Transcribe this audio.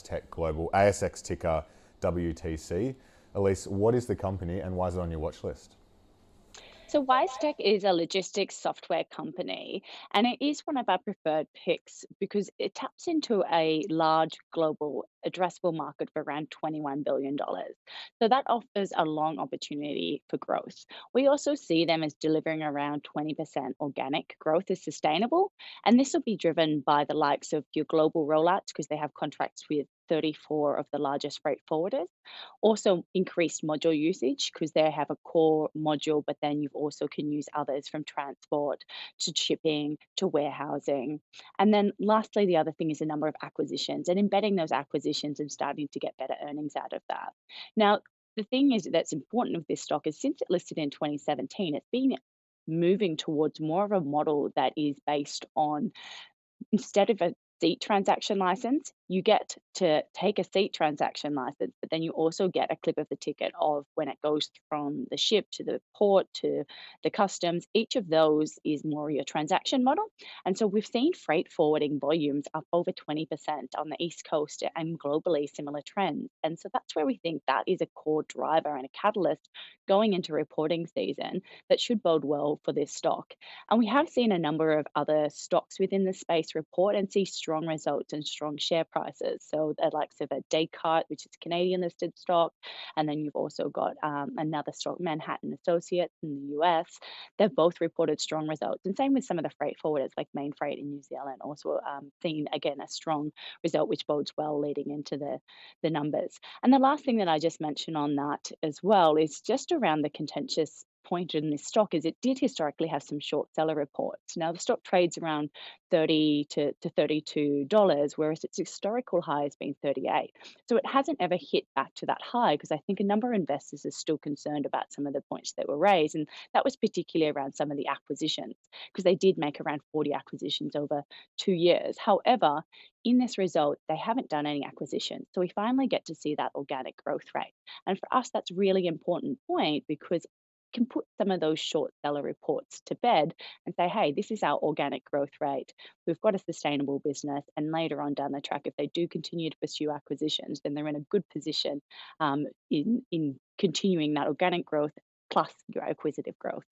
Tech Global, ASX ticker WTC. Elise, what is the company and why is it on your watch list? So Wistech is a logistics software company, and it is one of our preferred picks because it taps into a large global addressable market of around $21 billion. So that offers a long opportunity for growth. We also see them as delivering around 20% organic growth is sustainable, and this will be driven by the likes of your global rollouts because they have contracts with 34 of the largest freight forwarders. Also, increased module usage because they have a core module, but then you also can use others from transport to shipping to warehousing. And then, lastly, the other thing is a number of acquisitions and embedding those acquisitions and starting to get better earnings out of that. Now, the thing is that's important with this stock is since it listed in 2017, it's been moving towards more of a model that is based on instead of a seat transaction license, you get to take a seat transaction license, but then you also get a clip of the ticket of when it goes from the ship to the port to the customs. Each of those is more your transaction model. And so we've seen freight forwarding volumes up over 20% on the East Coast and globally similar trends. And so that's where we think that is a core driver and a catalyst going into reporting season that should bode well for this stock. And we have seen a number of other stocks within the space report and see strong results and strong share prices. So the likes of a Descartes, which is a Canadian listed stock, and then you've also got another stock, Manhattan Associates in the US. They've both reported strong results, and same with some of the freight forwarders like Main Freight in New Zealand, also seen again a strong result, which bodes well leading into the numbers. And the last thing that I just mentioned on that as well is just around the contentious point in this stock is it did historically have some short seller reports. Now the stock trades around 30 to $32, whereas its historical high has been 38. So it hasn't ever hit back to that high because I think a number of investors are still concerned about some of the points that were raised. And that was particularly around some of the acquisitions, because they did make around 40 acquisitions over 2 years. However, in this result, they haven't done any acquisitions. So we finally get to see that organic growth rate. And for us, that's really important point because can put some of those short seller reports to bed and say, hey, this is our organic growth rate. We've got a sustainable business. And later on down the track, if they do continue to pursue acquisitions, then they're in a good position in continuing that organic growth plus your acquisitive growth.